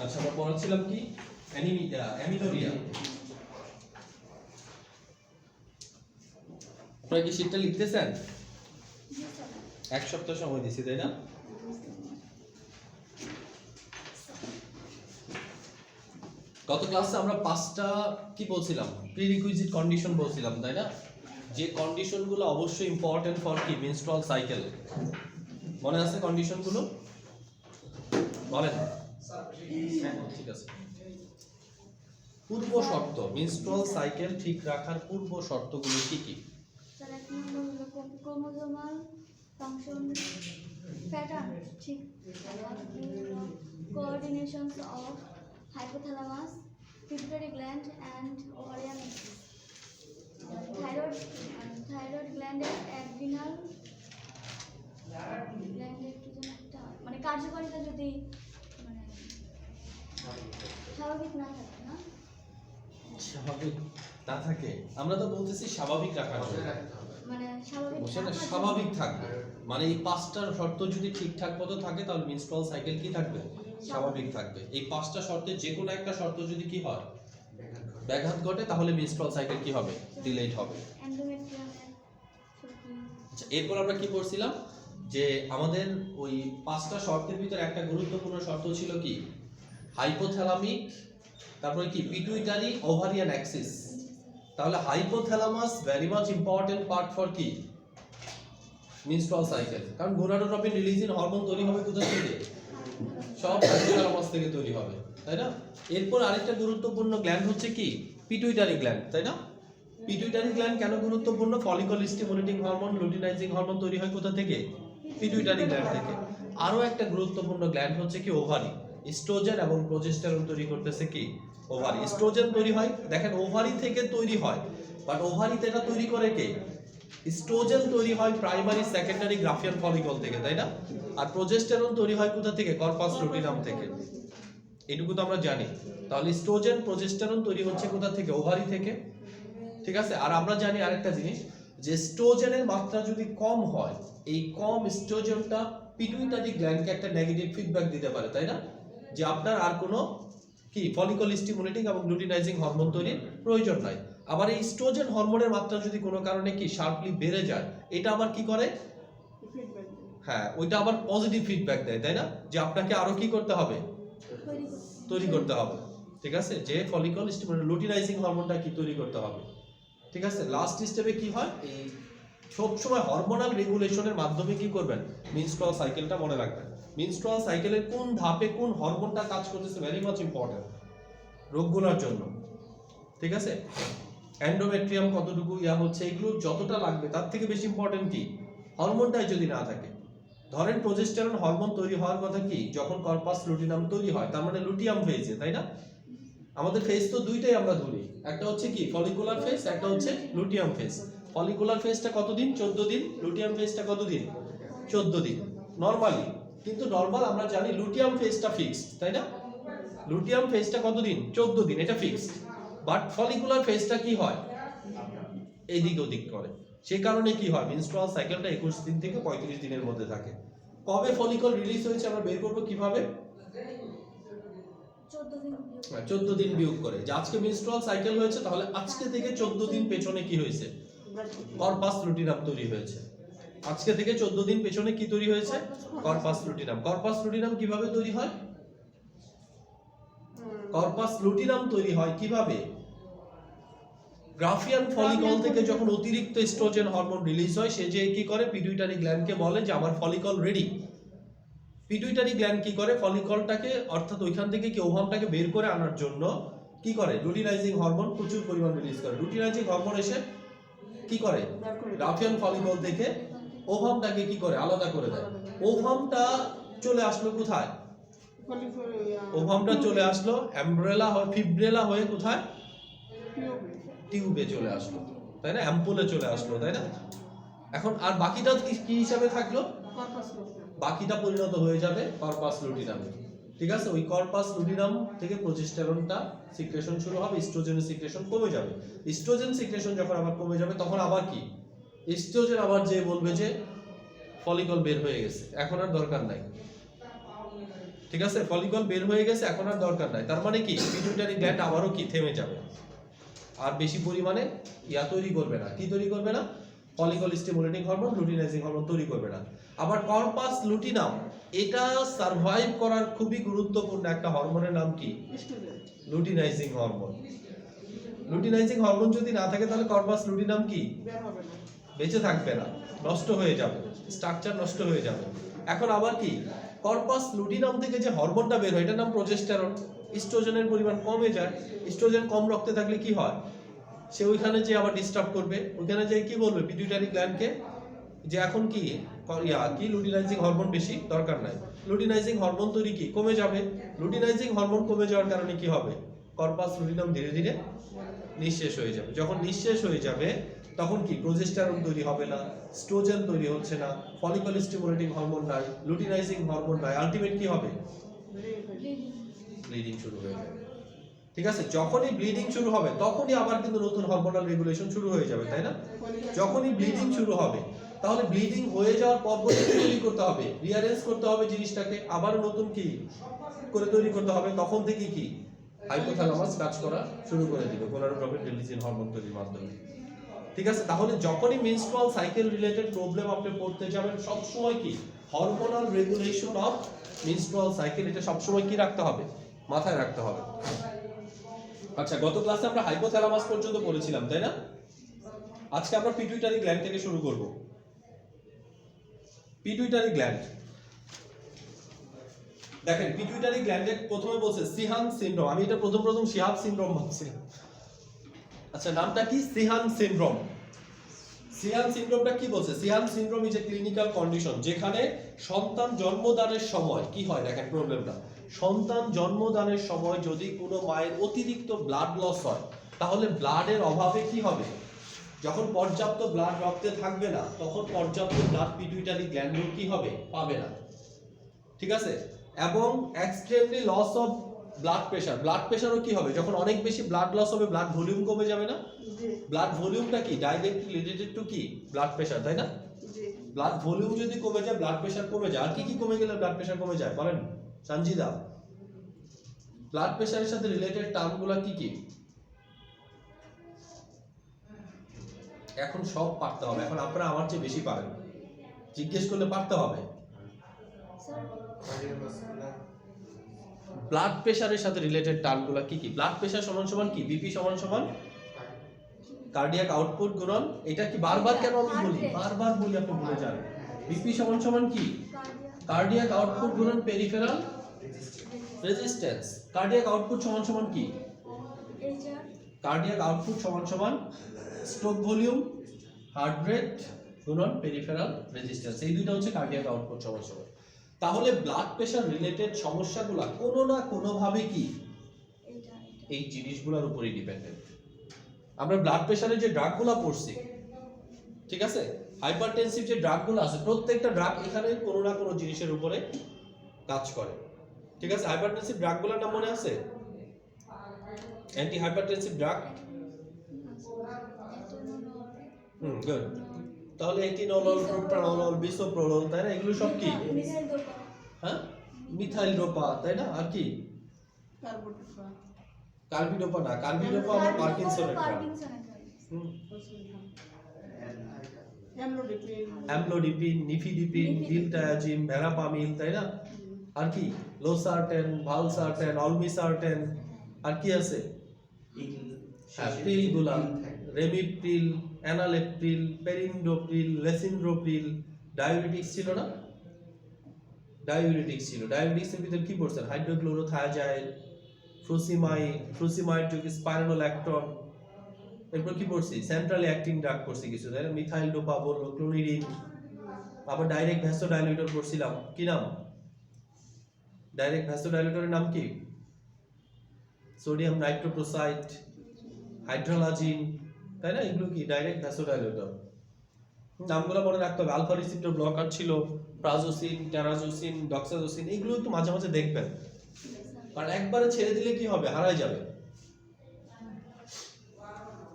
আচ্ছা, আমরা পড়াচ্ছিলাম কি অ্যামিনোরিয়া। আপনারা কি শীটটা লিখতেছেন? এক সপ্তাহ সময় দিছি, তাই না? গত ক্লাসে আমরা 5টা কি বলছিলাম, প্রিরিকুইজিট কন্ডিশন বলছিলাম, তাই না? যে কন্ডিশনগুলো অবশ্যই ইম্পর্টেন্ট ফর কি মেনস্ট্রুয়াল সাইকেল। মনে আছে কন্ডিশনগুলো? বলেন। ঠিক আছে। পূর্ব শর্ত, মেনস্ট্রুয়াল সাইকেল ঠিক রাখার পূর্ব শর্তগুলো কি কি? স্যার, এক নম্বর হলো ক্রোমোজোমাল ফাংশন প্যাটার্ন ঠিক, coordinations of hypothalamus, pituitary gland and ovarian axis, thyroid গ্ল্যান্ডের অ্যাড্রিনাল গ্ল্যান্ডের কি যেন একটা মানে কার্যকারিতা যদি মানে স্বাভাবিক না থাকে, না স্বাভাবিক না থাকে, আমরা তো বলতেছি স্বাভাবিক রাখার জন্য, মানে স্বাভাবিক সেটা রাখার জন্য। স্বাভাবিক থাকবে মানে এই 5টার শর্ত যদি ঠিকঠাক মতো থাকে তাহলে মেনস্ট্রুয়াল সাইকেল কি থাকবে? স্বাভাবিক থাকবে। এই 5টা শর্তের যে কোনো একটা শর্ত যদি কি হয়, ব্যাঘাত ঘটে, তাহলে মেনস্ট্রুয়াল সাইকেল কি হবে? ডিলেট হবে। এন্ডোমেট্রিয়ামের ঝুঁকি। আচ্ছা, এরপর আমরা কি পড়ছিলাম যে আমাদের ওই 5টা শর্তের ভিতরে একটা গুরুত্বপূর্ণ শর্ত ছিল কি? হাইপোথ্যালামিক, তারপরে কি পিটুইটারি ওভারিয়ান অ্যাক্সিস। তাহলে hypothalamus very much important part for কি মেনস্ট্রুয়াল সাইকেল, কারণ গোনাডোট্রপিন রিলিজিং হরমোন তৈরি হবে কোথা থেকে? সব হাইপোথ্যালামাস থেকে তৈরি হবে, তাই না? এরপর আরেকটা গুরুত্বপূর্ণ গ্ল্যান্ড হচ্ছে কি পিটুইটারি গ্ল্যান্ড, তাই না? পিটুইটারি গ্ল্যান্ড কেন গুরুত্বপূর্ণ? Follicle stimulating hormone, luteinising hormone তৈরি হয় কোথা থেকে? পিটুইটারি গ্ল্যান্ড থেকে। আরো একটা গুরুত্বপূর্ণ গ্ল্যান্ড হচ্ছে কি ওভারি, ইস্ট্রোজেন এবং প্রোজেস্টেরন তৈরি করতেছে কি ওভারি। ইস্ট্রোজেন তৈরি হয়, দেখেন ওভারি থেকে তৈরি হয়, বাট ওভারিতে এটা তৈরি করে কে? ইস্ট্রোজেন তৈরি হয় প্রাইমারি সেকেন্ডারি গ্রাফিয়ান ফলিকল থেকে, তাই না? আর প্রোজেস্টেরন তৈরি হয় কোথা থেকে? কর্পাস লুটিনাম থেকে। এটুকু তো আমরা জানি। তাহলে ইস্ট্রোজেন প্রোজেস্টেরন তৈরি হচ্ছে কোথা থেকে? ওভারি থেকে, ঠিক আছে? আর আমরা জানি আরেকটা জিনিস, যে এস্ট্রোজেনের মাত্রা যদি কম হয়, এই কম এস্ট্রোজেনটা পিটুইটারি গ্ল্যান্ডকে একটা নেগেটিভ ফিডব্যাক দিতে পারে, তাই না? যে আপনার আর কোনো কি ফলিকল স্টিমুলেটিং এবং লুটিনাইজিং হরমোন তৈরির প্রয়োজন নাই। আবার এই এস্ট্রোজেন হরমোনের মাত্রা যদি কোনো কারণে কি শার্পলি বেড়ে যায়, এটা আবার কি করে? হ্যাঁ, ওইটা আবার পজিটিভ ফিডব্যাক দেয়, তাই না? যে আপনাকে আরো কি করতে হবে? তৈরি করতে হবে, ঠিক আছে? যে ফলিকল স্টিমুলেটিং লুটিনাইজিং হরমোনটা কি তৈরি করতে হবে, ঠিক আছে? লাস্ট স্টেপে কি হয়? এই সবসময় হরমোনাল রেগুলেশনের মাধ্যমে কি করবেন? মেনস্ট্রুয়াল সাইকেলটা মনে রাখবেন। মেনস্ট্রুয়াল সাইকেলের কোন ধাপে কোন হরমোনটা কাজ করতেছে ভেরি মাচ ইম্পর্টেন্ট রোগগুলোর জন্য, ঠিক আছে? এন্ডোমেট্রিয়াম কতটুকু ইয়া হচ্ছে, এগুলো যতটা লাগবে তার থেকে বেশি ইম্পর্টেন্ট কি হরমোনটাই যদি না থাকে। ধরেন প্রোজেস্টেরন হরমোন তৈরি হওয়ার কথা কি যখন কর্পাস লুটিনাম তৈরি হয়, তার মানে লুটিয়াম ফেজে, তাই না? আমাদের ফেজ তো দুইটাই আমরা ধরি, একটা হচ্ছে কি ফলিকুলার ফেজ, একটা হচ্ছে লুটিয়াম ফেজ। ফলিকুলার ফেজটা কতদিন? 14 দিন। লুটিয়াম ফেজটা কতদিন? 14 দিন নরমালি। কিন্তু নরমাল আমরা জানি লুটিয়াম ফেজটা ফিক্সড, তাই না? লুটিয়াম ফেজটা কতদিন? 14 দিন, এটা ফিক্সড। বাট ফলিকুলার ফেজটা কি হয়? এদিক ওদিক করে। সেই কারণে কি হয়? মেনস্ট্রুয়াল সাইকেলটা 21 দিন থেকে 35 দিনের মধ্যে থাকে। কবে ফলিকল রিলিজ হয়েছে আমরা বের করব কিভাবে? 14 দিন বিয়োগ করে। যে আজকে মেনস্ট্রুয়াল সাইকেল হয়েছে, তাহলে আজকে থেকে 14 দিন পেছনে কি হয়েছে? কর্পাস লুটিনাম তৈরি হয়েছে। আজকে থেকে 14 দিন পেছনে কি তৈরি হয়েছে? কর্পাস লুটিনাম। কর্পাস লুটিনাম কিভাবে তৈরি হয়? কর্পাস লুটিনাম তৈরি হয় কিভাবে? গ্রাফিয়ান ফলিকল থেকে যখন অতিরিক্ত এস্ট্রোজেন হরমোন রিলিজ হয়, সে যে কি করে পিটুইটারি গ্ল্যান্ডকে বলে যে আমার ফলিকল রেডি। পিটুইটারি গ্ল্যান্ড কি করে? ফলিকলটাকে অর্থাৎ ওইখান থেকে কি ওভামটাকে বের করে আনার জন্য কি করে? লুটিনাইজিং হরমোন প্রচুর পরিমাণ রিলিজ করে। লুটিনাইজিং হরমোন এসে কি করে? গ্রাফিয়ান ফলিকল থেকে ওভামটাকে কি করে? আলাদা করে দেয়। ওভামটা চলে আসলো কোথায়? ওভামটা চলে আসলো অ্যাম্ব্রেলা হয়ে ফিব্রেলা হয়ে কোথায়? টিউবে চলে আসলো, তাই না? অ্যাম্পুলে চলে আসলো, তাই না? এখন আর বাকিটা কি হিসাবে থাকলো? বাকিটা পরিণত হয়ে যাবে কর্পাস লুটিনামে, ঠিক আছে? ওই কর্পাস লুটিনাম থেকে প্রোজেস্টেরনটা সিক্রেশন শুরু হবে, ইস্ট্রোজেনের সিক্রেশন কমে যাবে। ইস্ট্রোজেন সিক্রেশন যখন আবার কমে যাবে, তখন আবার কি ইস্ট্রোজেন আবার যে বলবে যে ফলিকল বের হয়ে গেছে, এখন আর দরকার নাই, ঠিক আছে, ফলিকল বের হয়ে গেছে, এখন আর দরকার নাই। তার মানে কি পিটুইটারি গ্ল্যান্ড আবারও কি থেমে যাবে, আর বেশি পরিমাণে ইয়া তৈরি করবে না। কি তৈরি করবে না? Follicle stimulating hormone, luteinising hormone তৈরি করবে না। আবার কর্পাস লুটিনাম, এটা সারভাইভ করার খুবই গুরুত্বপূর্ণ একটা হরমোনের নাম কি? Luteinising hormone. লুটিনাইজিং হরমোন যদি না থাকে তাহলে কর্পাস লুটিনাম কি বেঁচে থাকবে না, নষ্ট হয়ে যাবে, স্ট্রাকচার নষ্ট হয়ে যাবে। এখন আবার কি কর্পাস লুটিনাম থেকে যে হরমোনটা বের হয় এটার নাম প্রোজেস্টেরন। ইস্ট্রোজেনের পরিমাণ কমে যায়। ইস্ট্রোজেন কম রক্তে থাকলে কি হয়? সে ওইখানে যে আবার ডিস্টার্ব করবে, ওইখানে যে কি বলবে পিটুইটারি গ্ল্যান্ডকে যে এখন কি কি লুটিনাইজিং হরমোন বেশি দরকার নাই, লুটিনাইজিং হরমোন তৈরি কি কমে যাবে। লুটিনাইজিং হরমোন কমে যাওয়ার কারণে কি হবে? কর্পাস লুটিনাম ধীরে ধীরে নিঃশেষ হয়ে যাবে। যখন নিঃশেষ হয়ে যাবে তখন কি প্রোজেস্টেরন তৈরি হবে না, স্ট্রোজেন তৈরি হচ্ছে না, ফলিকল স্টিমুলেটিং হরমোন নাই, লুটিনাইজিং হরমোন নাই, আলটিমেট কি হবে? ব্লিডিং শুরু হয়ে যাবে। ঠিক আছে, যখনই ব্লিডিং শুরু হবে তখনই আবার কিন্তু নতুন হরমোনাল রেগুলেশন শুরু হয়ে যাবে, তাই না? যখনই ব্লিডিং শুরু হবে, তাহলে ব্লিডিং হয়ে যাওয়ার পদ্ধতি তৈরি করতে হবে, রিঅ্যারেঞ্জ করতে হবে জিনিসটাকে, আবার নতুন কি করে তৈরি করতে হবে। তখন থেকে কি হাইপোথ্যালামাস কাজ করা শুরু করে দিবে গোনাডোট্রপিন রিলিজিং হরমোন তৈরির মাধ্যমে। ঠিক আছে, তাহলে যখনই মেনস্ট্রুয়াল সাইকেল রিলেটেড প্রবলেম আপনি পড়তে যাবেন সব সময় কি hormonal regulation of menstrual cycle, এটা সব সময় কি রাখতে হবে? মাথায় রাখতে হবে। আচ্ছা, গত ক্লাসে আমরা হাইপোথ্যালামাস পর্যন্ত পড়েছিলাম, তাই না? আজকে আমরা পিটুইটারি গ্ল্যান্ড থেকে শুরু করব। পিটুইটারি গ্ল্যান্ড, দেখেন পিটুইটারি গ্ল্যান্ডে প্রথমে বলছে সিহান সিনড্রোম। আমি এটা প্রথম শিহাব সিনড্রোম ভাবছিলাম। আচ্ছা, নামটা কি? সিহান সিনড্রোম। সিহান সিনড্রোমটা কি বলছে? Sheehan syndrome is a clinical condition যেখানে সন্তান জন্মদানের সময় কি হয়, দেখেন প্রবলেমটা, সন্তান জন্মদানের সময় যদি কোনো মায়ের অতিরিক্ত ব্লাড লস হয় তাহলে ব্লাডের অভাবে কি হবে? যখন পর্যাপ্ত ব্লাড রক্তে থাকবে না তখন পর্যাপ্ত ব্লাড পিটুইটারি গ্ল্যান্ড কি হবে? পাবে না। ঠিক আছে, এবং extremely loss of blood pressure, blood প্রেশারও কি হবে? যখন অনেক বেশি ব্লাড লস হবে ব্লাড ভলিউম কমে যাবে না? ব্লাড ভলিউমটা কি ডাইরেক্টলি রিলেটেড টু কি ব্লাড প্রেশার, তাই না? ব্লাড ভলিউম যদি কমে যায় ব্লাড প্রেশার কমে যায়। আর কি কি কমে গেলে ব্লাড প্রেশার কমে যায় বলেন সঞ্জিদা? ব্লাড প্রেশারের সাথে রিলেটেড টার্মগুলো কি কি? এখন সব পারতে হবে, এখন আপনারা আমার চেয়ে বেশি পারেন, জিজ্ঞেস করলে পারতে হবে। ব্লাড প্রেশারের সাথে রিলেটেড টার্মগুলো কি কি? ব্লাড প্রেশার সমান সমান কি? বিপি সমান সমান কার্ডিয়াক আউটপুট গুণন। এটা কি বারবার কেন আমি বলি? বারবার বলি আপনি ভুলে যান। বিপি সমান সমান কি? কার্ডিয়াক আউটপুট গুণন পেরিফেরাল রেজিস্ট্যান্স। কার্ডিয়াক আউটপুট সমান সমান কি? কার্ডিয়াক আউটপুট সমান সমান স্ট্রোক ভলিউম, হার্ট রেট গুণন পেরিফেরাল রেজিস্ট্যান্স। এই দুইটা হচ্ছে কার্ডিয়াক আউটপুট সমান সমান। তাহলে ব্লাড প্রেশার রিলেটেড সমস্যাগুলো কোনো না কোনো ভাবে কি এই জিনিসগুলোর উপরই ডিপেন্ডেন্ট। আমরা ব্লাড প্রেশারের যে ড্রাগগুলো পড়ছি, ঠিক আছে, হাইপারটেনসিভ যে ড্রাগগুলো আছে প্রত্যেকটা ড্রাগ এখানে কোনো না কোনো জিনিসের উপরে কাজ করে। ঠিক আছে, হাইপারটেনসিভ ড্রাগগুলোর নাম মনে আছে? Anti hypertensive drug, good. তাহলে এটিনলোল, প্রোপ্রানোল, বিসোপ্রোলোল, তাই না? এগুলো সব কি? হ্যাঁ, মিথাইল ডোপা, তাই না? আর কি? কার্বিডোপা না, কার্বিডোপা আমার পার্কিনসনের ড্রাগ। অ্যামলোডিপিন, নিফিডিপিন, ডিলটায়াজিন, ভেরাপামিল, তাই না? আর কি? লোসার্টেন, ভালসার্টেন, অলমিসার্টেন, আর কি আছে? পিলগুলা, রেমিপ্রিল, অ্যানালেপ্রিল, পেরিন্ডোপ্রিল, লেসিন্ড্রোপ্রিল। ডায়াবেটিক্স ছিল না? ডায়াবেটিক্স ছিল। ডায়াবেটিক্সের ভিতরে কি পড়ছেন? Hydrochlorothiazide, frusemide, স্পাইরোল্যাকটন। এরপর কি পড়ছি? সেন্ট্রালি অ্যাক্টিং ড্রাগ পড়ছি কিছু, তাই না? মিথাইল ডোপা বললো, ক্লোনিডিন। আবার ডাইরেক্ট ভ্যাসোডাইলেটর পড়ছিলাম, কি নাম? ডাইরেক্ট ভ্যাসোডাইলেটরের নাম কি? সোডিয়াম নাইট্রোপ্রোসাইড, হাইড্রোলাজিন, তাই না? এগুলো কি ডাইরেক্ট ভ্যাসোডাইলেটর। নামগুলো মনে রাখতে হবে। আলফা রিসেপ্টর ব্লকার ছিল, প্রাজোসিন, টেরাজোসিন, ডক্সাজোসিন। এগুলো একটু মাঝে মাঝে দেখবেন, কারণ একবারে ছেড়ে দিলে কি হবে? হারাই যাবে।